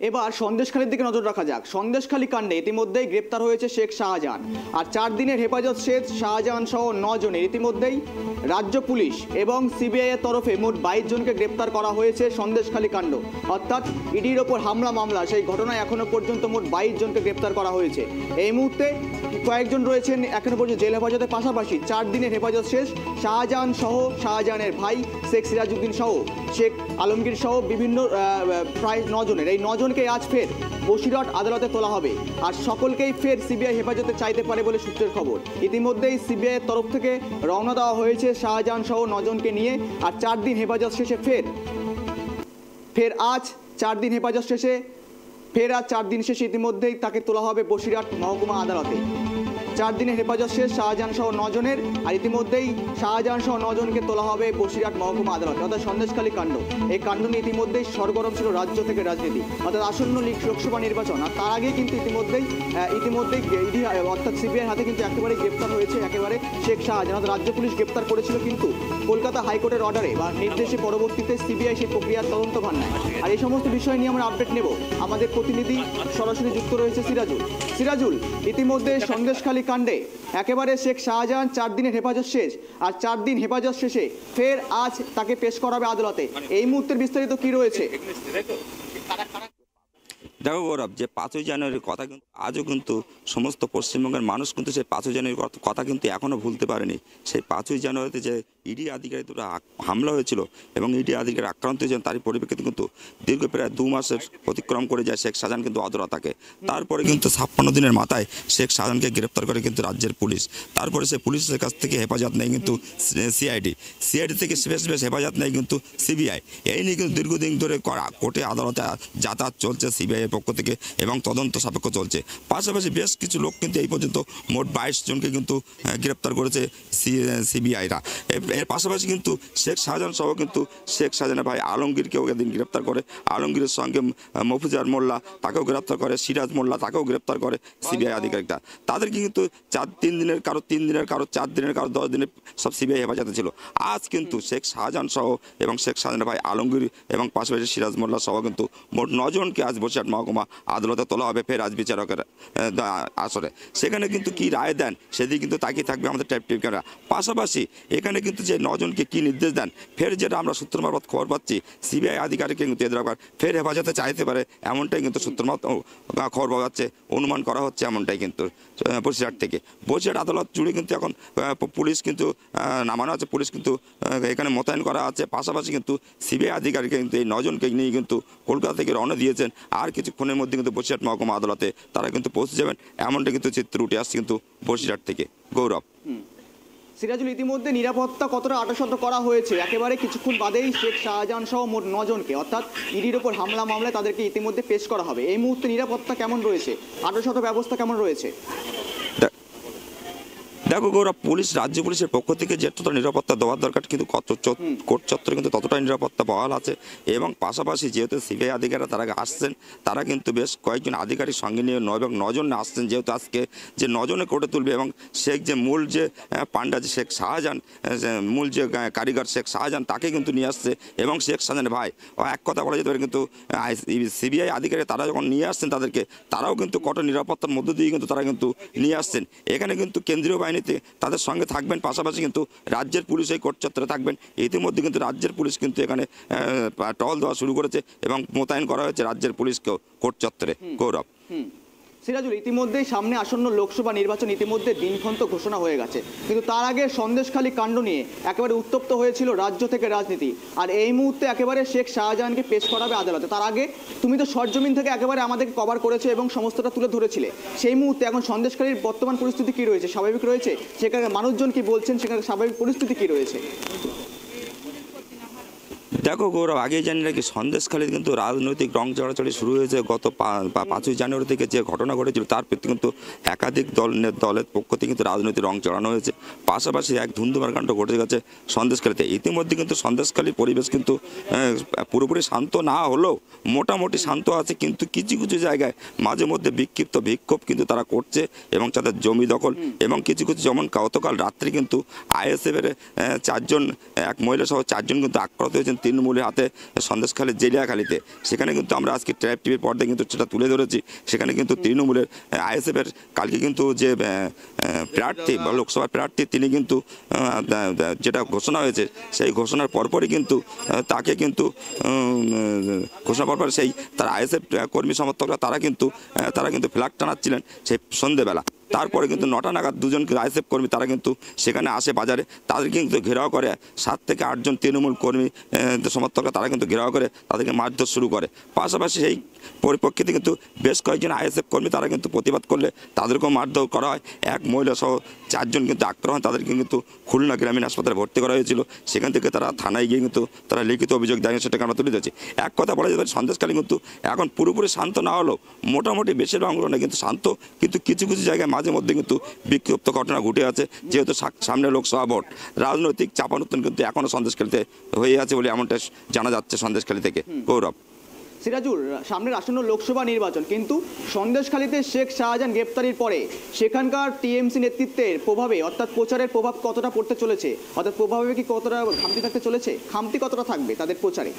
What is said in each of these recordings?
এবার সন্দেশখালীর দিকে নজর রাখা যাক। সন্দেশখালী কাণ্ডে ইতিমধ্যেই গ্রেপ্তার হয়েছে শেখ শাহজাহান, আর 4 দিনের হেফাজত শেষ শাহজাহান সহ 9 জনের। ইতিমধ্যেই রাজ্য পুলিশ এবং সিবিআই এর তরফে মোট 22 জনকে গ্রেপ্তার করা হয়েছে সন্দেশখালী কাণ্ড, অর্থাৎ ইডির ওপর হামলা মামলা সেই ঘটনায় এখনো পর্যন্ত মোট 22 জনকে গ্রেপ্তার করা হয়েছে। এই মুহূর্তে কয়েকজন রয়েছেন এখনো পর্যন্ত জেল হেফাজতের পাশাপাশি 4 দিনের হেফাজত শেষ শাহজাহান সহ শাহজাহানের ভাই শেখ সিরাজউদ্দিন সহ শেখ আলমগীর সহ বিভিন্ন প্রায় 9 জনের। এই 9 জনকে আজ ফের বসিরহাট আদালতে তোলা হবে, আর সকলকেই ফের সিবিআই হেফাজতে চাইতে পারে বলে সূত্রের খবর। ইতিমধ্যেই সিবিআই এর তরফ থেকে রওনা দেওয়া হয়েছে শাহজাহান সহ 9 জনকে নিয়ে, আর 4 দিন হেফাজত শেষে ফের আজ 4 দিন হেফাজত শেষে আজ 4 দিন শেষে ইতিমধ্যেই তাকে তোলা হবে বসিরহাট মহকুমা আদালতে। 4 দিনের হেফাজত শেষ শাহজাহান সহ 9 জনের, আর ইতিমধ্যেই শাহজাহান সহ 9 জনকে তোলা হবে বসিরহাট মহকুমা আদালতে, অর্থাৎ সন্দেশখালী কাণ্ড। এই কাণ্ড নিয়ে ইতিমধ্যেই সরগরম ছিল রাজ্য থেকে রাজনীতি, অর্থাৎ আসন্ন লোকসভা নির্বাচন। আর তার আগে কিন্তু ইতিমধ্যেই ইডি অর্থাৎ সিবিআই হাতে কিন্তু একেবারে গ্রেপ্তার হয়েছে একেবারে শেখ শাহজাহান। রাজ্য পুলিশ গ্রেপ্তার করেছিল, কিন্তু কলকাতা হাইকোর্টের অর্ডারে বা নির্দেশে পরবর্তীতে সিবিআই সেই প্রক্রিয়ার তদন্ত ভার নেয়। আর এই সমস্ত বিষয় নিয়ে আমরা আপডেট নেব। আমাদের প্রতিনিধি সরাসরি যুক্ত রয়েছে সিরাজুল। ইতিমধ্যে সন্দেশখালী কাণ্ডে একেবারে শেখ শাহজাহান 4 দিনের হেফাজত শেষ, আর 4 দিন হেফাজত শেষে ফের আজ তাকে পেশ করা হবে আদালতে। এই মুহূর্তের বিস্তারিত কি রয়েছে? দেখো গৌরব, যে 5ই জানুয়ারির কথা কিন্তু আজও কিন্তু সমস্ত পশ্চিমবঙ্গের মানুষ কিন্তু সেই 5ই জানুয়ারির কথা কিন্তু এখনও ভুলতে পারেনি। সেই 5ই জানুয়ারিতে যে ইডি আধিকারিক দুটো হামলা হয়েছিল এবং ইডি আধিকারিক আক্রান্ত হয়েছেন, তারই পরিপ্রেক্ষিতে কিন্তু দীর্ঘ প্রায় 2 মাসের অতিক্রম করে যায় শেখ শাহজাহান কিন্তু অধরা থাকে। তারপরে কিন্তু 56 দিনের মাথায় শেখ শাহজাহানকে গ্রেপ্তার করে কিন্তু রাজ্যের পুলিশ। তারপরে সে পুলিশের কাছ থেকে হেফাজত নেয় কিন্তু সিআইডি থেকে বেশ হেফাজত নেয় কিন্তু সিবিআই। এই নিয়ে কিন্তু দীর্ঘদিন ধরে কোর্টে আদালতে যাতায়াত চলছে সিবিআইয়ের পক্ষ থেকে এবং তদন্ত সাপেক্ষ চলছে। পাশাপাশি বেশ কিছু লোক কিন্তু এই পর্যন্ত মোট 22 জনকে কিন্তু গ্রেপ্তার করেছে সিবিআইরা। এর পাশাপাশি কিন্তু শেখ শাহজাহান সহ কিন্তু শেখ শাহজাহানের ভাই আলমগীরকেও এদিন গ্রেপ্তার করে। আলমগীরের সঙ্গে মফুজার মোল্লা তাকেও গ্রেপ্তার করে, সিরাজ মোল্লা তাকেও গ্রেপ্তার করে সিবিআই আধিকারিকরা। তাদেরকে কিন্তু 3 দিনের কারো 3 দিনের কারো 4 দিনের কারো 10 দিনের সব সিবিআই হেফাজতে ছিল। আজ কিন্তু শেখ শাহজাহান সহ এবং শেখ শাহজাহানের ভাই আলমগীর এবং পাশাপাশি সিরাজ মোল্লা সহ কিন্তু মোট 9 জনকে আজ বসিরহাট মহকুমা আদালতে তোলা হবে ফের আজ বিচারকের আসরে। সেখানে কিন্তু কি রায় দেন সেদিকে কিন্তু তাকিয়ে থাকবে আমাদের টিভি ক্যামেরা। পাশাপাশি এখানে কিন্তু যে 9 জনকে কি নির্দেশ দেন, ফের যেটা আমরা সূত্র মারফত খবর পাচ্ছি সিবিআই আধিকারিক কিন্তু এদের ফের হেফাজতে চাইতে পারে, এমনটাই কিন্তু সূত্র মারফত খবর পাওয়া যাচ্ছে, অনুমান করা হচ্ছে এমনটাই কিন্তু বসিরহাট থেকে। বসিরহাট আদালত জুড়ে কিন্তু এখন পুলিশ কিন্তু নামানো আছে, পুলিশ কিন্তু এখানে মোতায়েন করা আছে। পাশাপাশি কিন্তু সিবিআই আধিকারিক কিন্তু এই 9 জনকে নিয়ে কিন্তু কলকাতা থেকে রওনা দিয়েছেন। আর কিছুক্ষণের মধ্যে কিন্তু বসিরহাট মহকুমা আদালতে তারা কিন্তু পৌঁছে যাবেন, এমনটা কিন্তু চিত্র উঠে আসছে কিন্তু বসিরহাট থেকে। গৌরব, সিরাজুল, ইতিমধ্যে নিরাপত্তা কতটা আঁটসাঁট করা হয়েছে? একেবারে কিছুক্ষণ বাদেই শেখ শাহজাহান সহ মোট 9 জনকে অর্থাৎ ইডির ওপর হামলা মামলায় তাদেরকে ইতিমধ্যে পেশ করা হবে। এই মুহূর্তে নিরাপত্তা কেমন রয়েছে, আঁটসাঁট ব্যবস্থা কেমন রয়েছে? দেখো গৌরব, রাজ্য পুলিশের পক্ষ থেকে যতটা নিরাপত্তা দেওয়ার দরকার কিন্তু কোর্ট চত্বরে কিন্তু ততটাই নিরাপত্তা বহাল আছে। এবং পাশাপাশি যেহেতু সিবিআই আধিকারিকরা তারা আসছেন, তারা কিন্তু বেশ কয়েকজন আধিকারিক সঙ্গে নিয়ে 9 জন আসছেন, যেহেতু আজকে যে 9 জনে কোর্টে তুলবে। এবং শেখ যে মূল যে পান্ডা যে শেখ শাহজাহান, মূল যে কারিগর শেখ শাহজাহান, তাকে কিন্তু নিয়ে আসছে। এবং শেখ শাহজাহানের ভাই, এক কথা বলা যেতে পারে কিন্তু সিবিআই আধিকারিক তারা যখন নিয়ে আসছেন তাদেরকে, তারাও কিন্তু কঠোর নিরাপত্তার মধ্য দিয়ে কিন্তু তারা কিন্তু নিয়ে আসছেন। এখানে কিন্তু কেন্দ্রীয় বাহিনী তাদের সঙ্গে থাকবেন, পাশাপাশি কিন্তু রাজ্যের পুলিশ এই কোর্ট চত্বরে থাকবেন। ইতিমধ্যে কিন্তু রাজ্যের পুলিশ কিন্তু এখানে টহল দেওয়া শুরু করেছে এবং মোতায়েন করা হয়েছে রাজ্যের পুলিশকেও কোর্ট চত্বরে। গৌরব, সিরাজুল, ইতিমধ্যেই সামনে আসন্ন লোকসভা নির্বাচন ইতিমধ্যে দিনক্ষণ তো ঘোষণা হয়ে গেছে, কিন্তু তার আগে সন্দেশখালী কাণ্ড নিয়ে একেবারে উত্তপ্ত হয়েছিল রাজ্য থেকে রাজনীতি। আর এই মুহূর্তে একেবারে শেখ শাহজাহানকে পেশ করাবে আদালতে। তার আগে তুমি তো সরজমিন থেকে একেবারে আমাদেরকে কভার করেছো এবং সমস্তটা তুলে ধরেছিলে। সেই মুহূর্তে এখন সন্দেশখালীর বর্তমান পরিস্থিতি কি রয়েছে? স্বাভাবিক রয়েছে? সেখানে মানুষজন কি বলছেন, সেখানে স্বাভাবিক পরিস্থিতি কি রয়েছে? দেখো গৌরব, আগেই জানি নাকি সন্দেশখালীতে কিন্তু রাজনৈতিক রং চড়াচড়ি শুরু হয়েছে গত 5ই জানুয়ারি থেকে। যে ঘটনা ঘটেছিল তার প্রতি কিন্তু একাধিক দলের পক্ষ থেকে কিন্তু রাজনৈতিক রং চড়ানো হয়েছে। পাশাপাশি এক ধুন্ধুমার কাণ্ড ঘটে গেছে সন্দেশখালীতে। ইতিমধ্যে কিন্তু সন্দেশখালীর পরিবেশ কিন্তু পুরোপুরি শান্ত না হলেও মোটামুটি শান্ত আছে, কিন্তু কিছু কিছু জায়গায় মাঝে মধ্যে বিক্ষোভ কিন্তু তারা করছে এবং তাদের জমি দখল। এবং কিছু যেমন গতকাল রাত্রে কিন্তু আইএসএফের 4 জন, এক মহিলা সহ 4 জন কিন্তু আক্রান্ত হয়েছেন। 3 তৃণমূলের হাতে সন্দেশখালীর জেলিয়াখালীতে। সেখানে কিন্তু আমরা আজকে ট্র্যাপ টিভির পর্দায় কিন্তু সেটা তুলে ধরেছি। সেখানে কিন্তু তৃণমূলের আইএসএফের কালকে কিন্তু যে প্রার্থী বা লোকসভার প্রার্থী তিনি কিন্তু যেটা ঘোষণা হয়েছে সেই ঘোষণার পরপরই কিন্তু তাকে কিন্তু ঘোষণা পরপর সেই তার আইএসএফ কর্মী সমর্থকরা তারা কিন্তু ফ্ল্যাগ টানাচ্ছিলেন সেই সন্ধেবেলা। তারপরে কিন্তু 9টা নাগাদ দুজন আইএসএফ কর্মী তারা কিন্তু সেখানে আসে বাজারে, তাদেরকে কিন্তু ঘেরাও করে 7 থেকে 8 জন তৃণমূল কর্মী সমর্থকরা তারা কিন্তু ঘেরাও করে তাদেরকে মারধর শুরু করে। পাশাপাশি সেই পরিপ্রেক্ষিতে কিন্তু বেশ কয়েকজন আইএসএফ কর্মী তারা কিন্তু প্রতিবাদ করলে তাদেরকেও মারধর করা হয়। এক মহিলা সহ 4 জন কিন্তু আক্রমণ হয়, তাদেরকে কিন্তু খুলনা গ্রামীণ হাসপাতালে ভর্তি করা হয়েছিল। সেখান থেকে তারা থানায় গিয়ে কিন্তু তারা লিখিত অভিযোগ দেয়, সেটাকে আমরা তুলে ধরেছি। এক কথা বলা যেতে পারে সন্দেশখালী কিন্তু এখন পুরোপুরি শান্ত না হলেও মোটামুটি বেশিরভাগ অংশটা কিন্তু শান্ত, কিন্তু কিছু কিছু জায়গায় মাঝে মধ্যে কিন্তু বিক্ষিপ্ত ঘটনা ঘটে আছে। যেহেতু সামনে লোকসভা ভোট, রাজনৈতিক চাপানুত্তন কিন্তু এখনও সন্দেশখালীতে হয়ে আছে বলে এমনটা জানা যাচ্ছে সন্দেশখালী থেকে। গৌরব। সিরাজুল, সামনের আসন্ন লোকসভা নির্বাচন, কিন্তু সন্দেশখালীতে শেখ শাহজাহান গ্রেপ্তারির পরে সেখানকার টিএমসি নেতৃত্বের প্রভাবে অর্থাৎ প্রচারের প্রভাব কতটা পড়তে চলেছে, অর্থাৎ প্রভাবে কি কতটা খামতি থাকতে চলেছে, খামতি কতটা থাকবে তাদের প্রচারে?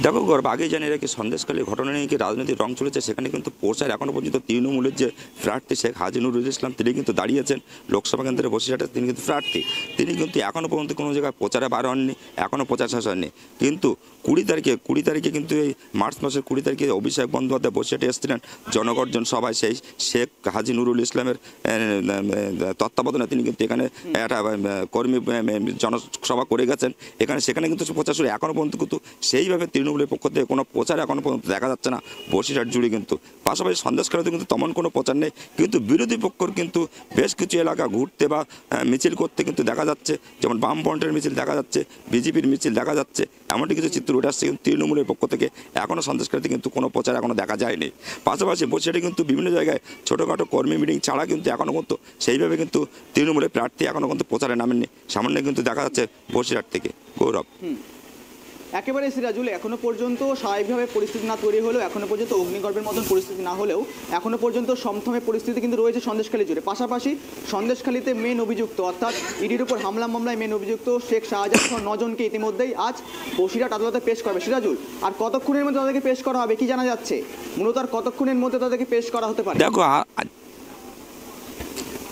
দেখো গর্ব, আগেই জানিয়ে রাখি সন্দেশখালীর ঘটনা নিয়ে কি রাজনৈতিক রং চলেছে। সেখানে কিন্তু প্রচার এখনও পর্যন্ত তৃণমূলের যে প্রার্থী শেখ হাজি নুরুল ইসলাম তিনি কিন্তু দাঁড়িয়েছেন লোকসভা কেন্দ্রে বসিরহাটে, তিনি কিন্তু প্রার্থী। তিনি কিন্তু এখনও পর্যন্ত কোনো জায়গায় প্রচারে বার হননি, এখনও প্রচার শেষ হয়নি। কিন্তু 20 তারিখে কিন্তু এই মার্চ মাসের 20 তারিখে অভিষেক বন্দ্যোপাধ্যায় বসিরহাটে এসেছিলেন জনগর্জন সভায়। সেই শেখ হাজি নুরুল ইসলামের তত্ত্বাবধানে তিনি কিন্তু এখানে একটা কর্মী জনসভা করে গেছেন এখানে। সেখানে কিন্তু প্রচার শুরু, এখনও পর্যন্ত কিন্তু সেইভাবে তৃণমূলের পক্ষ থেকে কোনো প্রচার এখনও পর্যন্ত দেখা যাচ্ছে না বসিরহাট জুড়ে। কিন্তু পাশাপাশি সন্দেশখালীতে কিন্তু তেমন কোনো প্রচার নেই, কিন্তু বিরোধী পক্ষর কিন্তু বেশ কিছু এলাকা ঘুরতে বা মিছিল করতে কিন্তু দেখা যাচ্ছে। যেমন বামফ্রন্টের মিছিল দেখা যাচ্ছে, বিজেপির মিছিল দেখা যাচ্ছে, এমনটি কিছু চিত্র উঠে আসছে। কিন্তু তৃণমূলের পক্ষ থেকে এখনও সন্দেশখালীতে কিন্তু কোনো প্রচার এখনও দেখা যায়নি। পাশাপাশি বসিরহাটে কিন্তু বিভিন্ন জায়গায় ছোটোখাটো কর্মী মিটিং ছাড়া কিন্তু এখনও কিন্তু সেইভাবে কিন্তু তৃণমূলের প্রার্থী এখনও কিন্তু প্রচারে নামেননি। সামান্য কিন্তু দেখা যাচ্ছে বসিরহাট থেকে। গৌরব। একেবারে সিরাজুল, এখনো পর্যন্ত স্বাভাবিকভাবে পরিস্থিতি না তৈরি হলেও, এখনো পর্যন্ত অগ্নিগর্ভের মতন পরিস্থিতি না হলেও এখনো পর্যন্ত সমথমে পরিস্থিতি কিন্তু রয়েছে সন্দেশখালী জুড়ে। পাশাপাশি সন্দেশখালীতে মেন অভিযুক্ত অর্থাৎ ইডির উপর হামলা মামলায় মেন অভিযুক্ত শেখ শাহজাহান সহ 9 জনকে ইতিমধ্যেই আজ বসিরহাট আদালতে পেশ করবে সিরাজুল। আর কতক্ষণের মধ্যে তাদেরকে পেশ করা হবে কি জানা যাচ্ছে? মূলত আর কতক্ষণের মধ্যে তাদেরকে পেশ করা হতে পারে?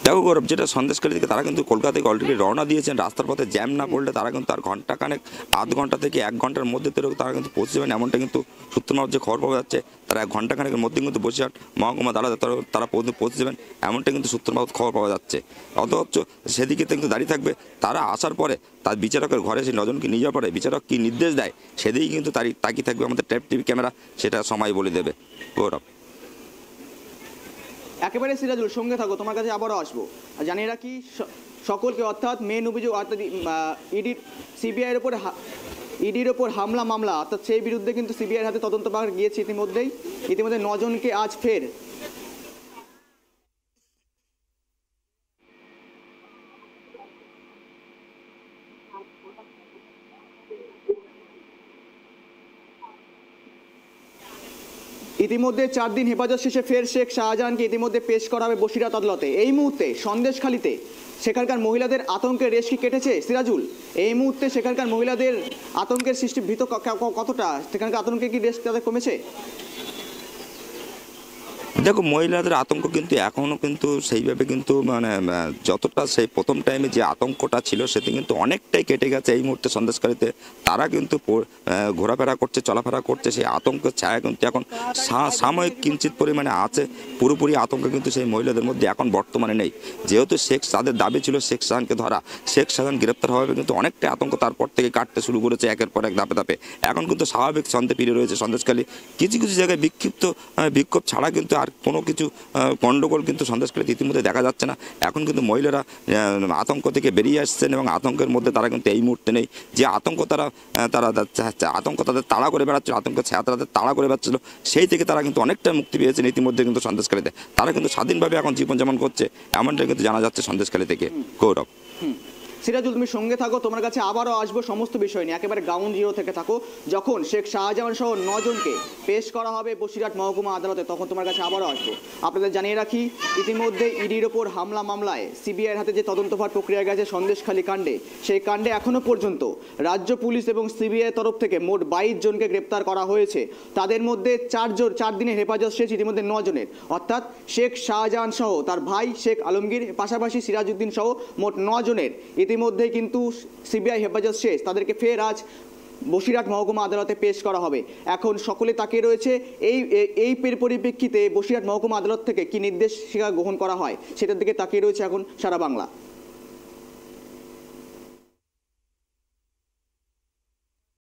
দেখো গৌরব, যেটা সন্দেশখালী থেকে তারা কিন্তু কলকাতা থেকে অলরেডি রওনা দিয়েছেন। রাস্তার পথে জ্যাম না পড়লে তারা কিন্তু তার ঘন্টাখানেক, আধ ঘন্টা থেকে 1 ঘন্টার মধ্যে তারা কিন্তু পৌঁছে যাবেন, এমনটা কিন্তু সূত্র মারফত যে খবর পাওয়া যাচ্ছে। তারা 1 ঘন্টাখানেকের মধ্যে কিন্তু বসিরহাট মহকুমা আদালতে তারা পৌঁছে যাবেন, এমনটা কিন্তু সূত্র মারফত খবর পাওয়া যাচ্ছে। অথচ সেদিকে কিন্তু দাঁড়িয়ে থাকবে। তারা আসার পরে তার বিচারকের ঘরে সেই 9 জনকে নিয়ে যাওয়ার পরে বিচারক কী নির্দেশ দেয় সেদিকেই কিন্তু তাকিয়ে থাকবে আমাদের ট্র্যাপ টিভি ক্যামেরা, সেটা সময় বলে দেবে। গৌরব। একেবারে সিরাজুল, সঙ্গে থাকো, তোমার কাছে আবারও আসবো। জানিয়ে রাখি সকলকে, অর্থাৎ মেন অভিযোগ অর্থাৎ ইডির ওপর হামলা মামলা, অর্থাৎ সেই বিরুদ্ধে কিন্তু সিবিআইয়ের হাতে তদন্তভার গিয়েছে ইতিমধ্যে 9 জনকে আজ ফের ইতিমধ্যে 4 দিন হেফাজত শেষে ফের শেখ শাহজাহানকে ইতিমধ্যে পেশ করা হবে বসিরহাট আদালতে। এই মুহূর্তে সন্দেশখালীতে সেখানকার মহিলাদের আতঙ্কের রেশ কি কেটেছে সিরাজুল? এই মুহূর্তে সেখানকার মহিলাদের আতঙ্কের সৃষ্টি ভীত কতটা, সেখানকার আতঙ্কের কি রেশ তাদের কমেছে? দেখো, মহিলাদের আতঙ্ক কিন্তু এখনও কিন্তু সেইভাবে কিন্তু মানে যতটা সেই প্রথম টাইমে যে আতঙ্কটা ছিল সেটা কিন্তু অনেকটাই কেটে গেছে এই মুহূর্তে সন্দেশখালীতে। তারা কিন্তু ঘোরাফেরা করছে, চলাফেরা করছে, সেই আতঙ্কের ছায়া কিন্তু এখন সাময়িক কিঞ্চিত পরিমাণে আছে। পুরোপুরি আতঙ্ক কিন্তু সেই মহিলাদের মধ্যে এখন বর্তমানে নেই। যেহেতু তাদের দাবি ছিল শেখ শাহজাহানকে ধরা, শেখ শাহজাহান গ্রেপ্তার হবে, কিন্তু অনেকটাই আতঙ্ক তারপর থেকে কাটতে শুরু করেছে একের পর এক ধাপে ধাপে। এখন কিন্তু স্বাভাবিক ছন্দে ফিরে রয়েছে সন্দেশখালী। কিছু কিছু জায়গায় বিক্ষোভ ছাড়া কিন্তু আর কোনো কিছু গণ্ডগোল কিন্তু সন্দেশখালীতে ইতিমধ্যে দেখা যাচ্ছে না। এখন কিন্তু মহিলারা আতঙ্ক থেকে বেরিয়ে আসছেন এবং আতঙ্কের মধ্যে তারা কিন্তু এই মুহূর্তে নেই। যে আতঙ্ক আতঙ্ক তাদের তাড়া করে বেড়াচ্ছিল, আতঙ্কের ছায়া তাদের তাড়া করে বেড়াচ্ছিল, সেই থেকে তারা কিন্তু অনেকটা মুক্তি পেয়েছেন ইতিমধ্যে কিন্তু সন্দেশখালীতে। তারা কিন্তু স্বাধীনভাবে এখন জীবনযাপন করছে, এমনটাই কিন্তু জানা যাচ্ছে সন্দেশখালী থেকে। গৌরব। সিরাজুল, তুমি সঙ্গে থাকো, তোমার কাছে আবারও আসবো সমস্ত বিষয় নিয়ে, একেবারে গ্রাউন্ড জিরো থেকে থাকো। যখন শেখ শাহজাহান সহ 9 জনকে পেশ করা হবে বসিরহাট মহকুমা আদালতে, তখন তোমার কাছে আবারও আসবো। আপনাদের জানিয়ে রাখি, ইতিমধ্যে ইডির ওপর হামলা মামলায় সিবিআইয়ের হাতে যে তদন্তভার প্রক্রিয়া গেছে সন্দেশখালী কাণ্ডে, সেই কাণ্ডে এখনো পর্যন্ত রাজ্য পুলিশ এবং সিবিআই তরফ থেকে মোট 22 জনকে গ্রেপ্তার করা হয়েছে। তাদের মধ্যে 4 দিনের হেফাজত শেষ ইতিমধ্যে 9 জনের, অর্থাৎ শেখ শাহজাহান সহ তার ভাই শেখ আলমগীর, পাশাপাশি সিরাজউদ্দিন সহ মোট 9 জনের ইতিমধ্যে কিন্তু সিবিআই হেফাজত শেষ। তাদেরকে ফের আজ বসিরহাট মহকুমা আদালতে পেশ করা হবে। এখন সকলে তাকিয়ে রয়েছে এই পরিপ্রেক্ষিতে বসিরহাট মহকুমা আদালত থেকে কি নির্দেশিকা গ্রহণ করা হয়, সেটার দিকে তাকিয়ে রয়েছে এখন সারা বাংলা।